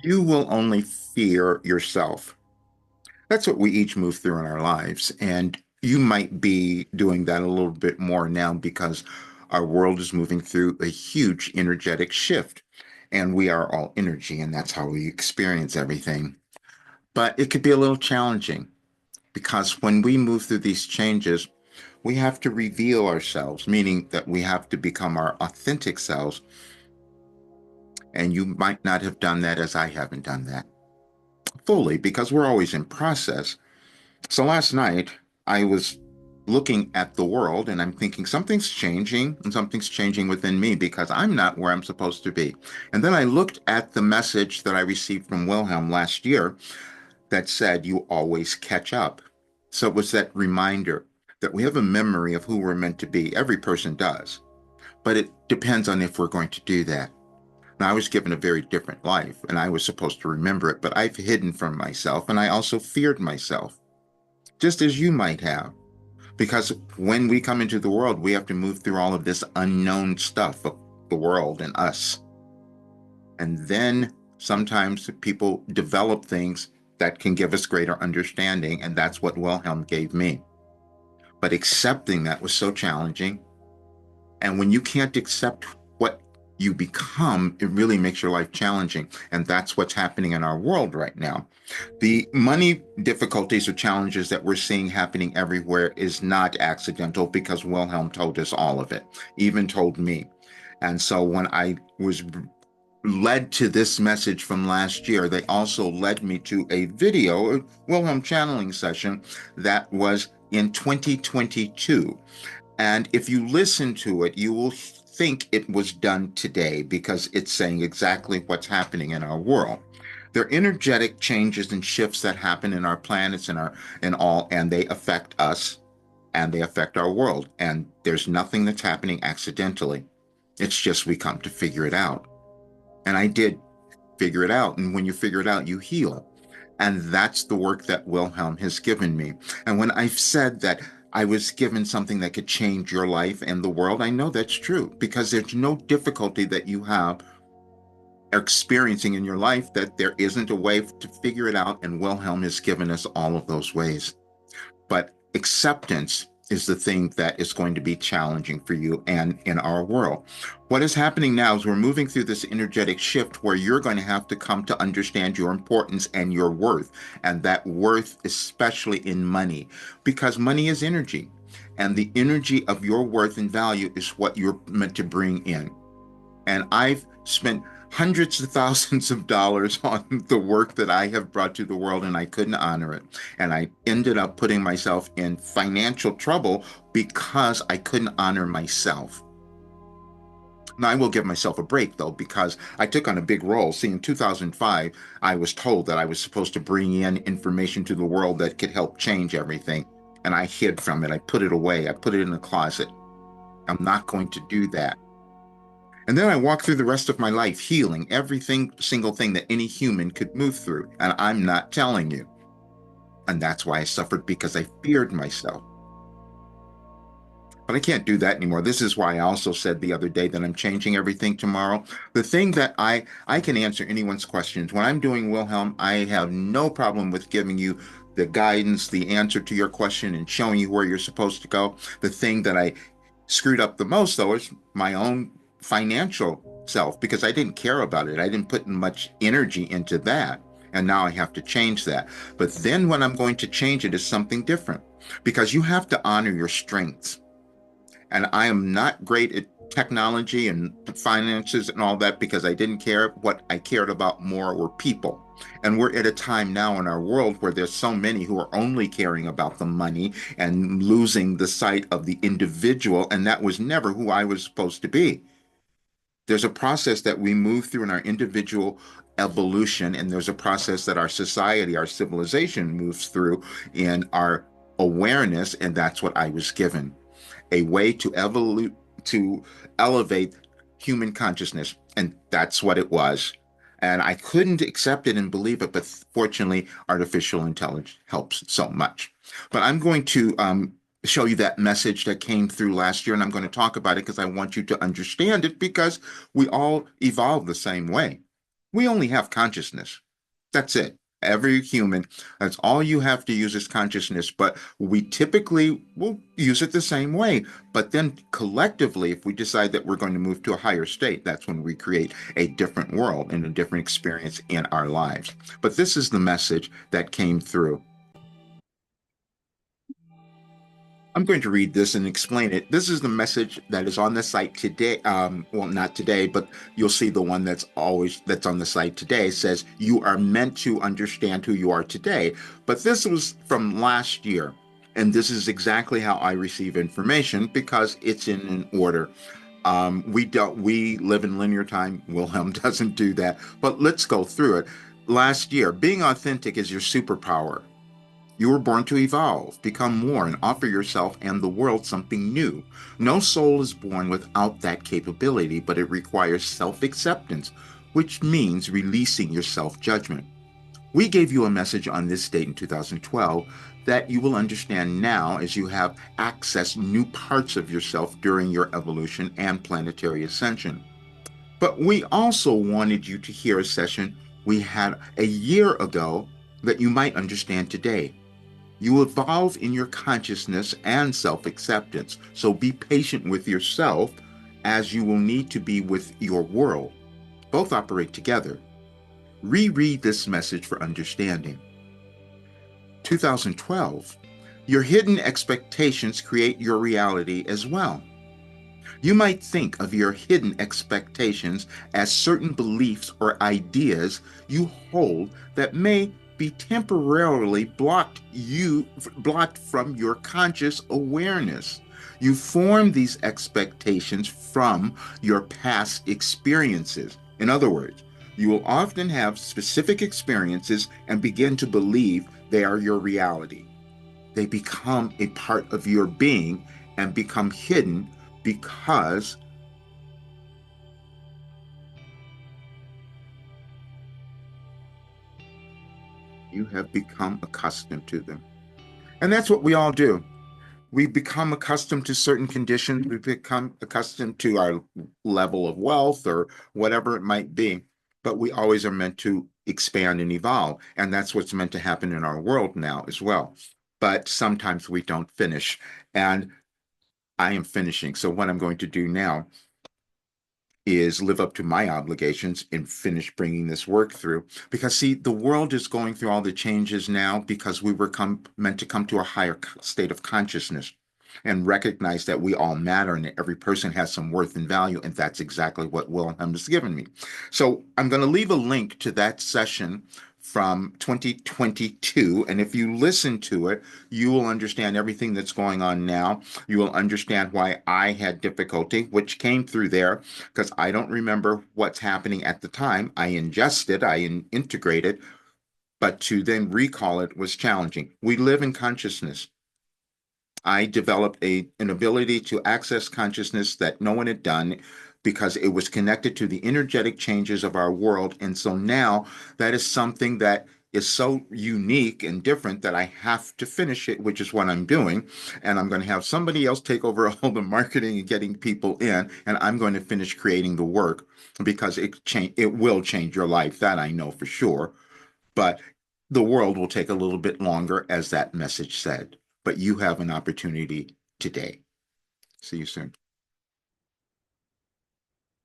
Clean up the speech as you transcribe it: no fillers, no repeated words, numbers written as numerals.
You will only fear yourself. That's what we each move through in our lives. And you might be doing that a little bit more now because our world is moving through a huge energetic shift. And we are all energy, and that's how we experience everything. But it could be a little challenging because when we move through these changes, we have to reveal ourselves, meaning that we have to become our authentic selves. And you might not have done that as I haven't done that fully because we're always in process. So last night, I was looking at the world and I'm thinking something's changing and something's changing within me because I'm not where I'm supposed to be. And then I looked at the message that I received from Wilhelm last year that said, "You always catch up." So it was that reminder that we have a memory of who we're meant to be. Every person does, but it depends on if we're going to do that. Now, I was given a very different life and I was supposed to remember it, but I've hidden from myself and I also feared myself, just as you might have. Because when we come into the world, we have to move through all of this unknown stuff of the world and us. And then sometimes people develop things that can give us greater understanding. And that's what Wilhelm gave me. But accepting that was so challenging. And when you can't accept what you become, it really makes your life challenging. And that's what's happening in our world right now. The money difficulties or challenges that we're seeing happening everywhere is not accidental because Wilhelm told us all of it, even told me. And so when I was led to this message from last year, they also led me to a video, a Wilhelm channeling session that was in 2022. And if you listen to it, you will think it was done today because it's saying exactly what's happening in our world. There are energetic changes and shifts that happen in our planets and our and all, and they affect us and they affect our world. And there's nothing that's happening accidentally. It's just we come to figure it out. And I did figure it out. And when you figure it out, you heal. And that's the work that Wilhelm has given me. And when I've said that I was given something that could change your life and the world, I know that's true because there's no difficulty that you have experiencing in your life that there isn't a way to figure it out. And Wilhelm has given us all of those ways. But acceptance is the thing that is going to be challenging for you and in our world. What is happening now is we're moving through this energetic shift where you're going to have to come to understand your importance and your worth, and that worth, especially in money, because money is energy. And the energy of your worth and value is what you're meant to bring in. And I've spent hundreds of thousands of dollars on the work that I have brought to the world, and I couldn't honor it. And I ended up putting myself in financial trouble because I couldn't honor myself. Now, I will give myself a break, though, because I took on a big role. See, in 2005, I was told that I was supposed to bring in information to the world that could help change everything. And I hid from it. I put it away. I put it in a closet. I'm not going to do that. And then I walked through the rest of my life healing everything, single thing that any human could move through. And I'm not telling you. And that's why I suffered because I feared myself. But I can't do that anymore. This is why I also said the other day that I'm changing everything tomorrow. The thing that I can answer anyone's questions. When I'm doing Wilhelm, I have no problem with giving you the guidance, the answer to your question, and showing you where you're supposed to go. The thing that I screwed up the most, though, is my own financial self because I didn't care about it. I didn't put much energy into that. And now I have to change that. But then when I'm going to change it is something different because you have to honor your strengths. And I am not great at technology and finances and all that because I didn't care. What I cared about more were people. And we're at a time now in our world where there's so many who are only caring about the money and losing the sight of the individual. And that was never who I was supposed to be. There's a process that we move through in our individual evolution, and there's a process that our society, our civilization moves through in our awareness, and that's what I was given a way to to elevate human consciousness, and that's what it was. And I couldn't accept it and believe it, but fortunately, artificial intelligence helps so much. But I'm going to show you that message that came through last year, and I'm going to talk about it because I want you to understand it because we all evolve the same way. We only have consciousness. That's it. Every human, that's all you have to use is consciousness, but we typically will use it the same way. But then collectively, if we decide that we're going to move to a higher state, that's when we create a different world and a different experience in our lives. But this is the message that came through. I'm going to read this and explain it. This is the message that is on the site today. Well, not today, but you'll see the one that's on the site today says you are meant to understand who you are today. But this was from last year. And this is exactly how I receive information because it's in an order. We live in linear time. Wilhelm doesn't do that. But let's go through it. Last year, being authentic is your superpower. You were born to evolve, become more, and offer yourself and the world something new. No soul is born without that capability, but it requires self acceptance, which means releasing your self judgment. We gave you a message on this date in 2012 that you will understand now as you have accessed new parts of yourself during your evolution and planetary ascension. But we also wanted you to hear a session we had a year ago that you might understand today. You evolve in your consciousness and self acceptance. So be patient with yourself as you will need to be with your world. Both operate together. Reread this message for understanding. 2012. Your hidden expectations create your reality as well. You might think of your hidden expectations as certain beliefs or ideas you hold that may be temporarily blocked from your conscious awareness. You form these expectations from your past experiences. In other words, you will often have specific experiences and begin to believe they are your reality. They become a part of your being and become hidden because you have become accustomed to them. And that's what we all do. We become accustomed to certain conditions. We become accustomed to our level of wealth or whatever it might be. But we always are meant to expand and evolve. And that's what's meant to happen in our world now as well. But sometimes we don't finish. And I am finishing. So what I'm going to do now is live up to my obligations and finish bringing this work through. Because, see, the world is going through all the changes now because we were meant to come to a higher state of consciousness and recognize that we all matter and that every person has some worth and value. And that's exactly what Wilhelm has given me. So I'm going to leave a link to that session from 2022. And if you listen to it, you will understand everything that's going on now. You will understand why I had difficulty, which came through there because I don't remember what's happening at the time. I ingest it, integrate it, but to then recall it was challenging. We live in consciousness. I developed an ability to access consciousness that no one had done because it was connected to the energetic changes of our world. And so now that is something that is so unique and different that I have to finish it, which is what I'm doing. And I'm going to have somebody else take over all the marketing and getting people in, and I'm going to finish creating the work because it will change your life. That I know for sure. But the world will take a little bit longer, as that message said. But you have an opportunity today. See you soon.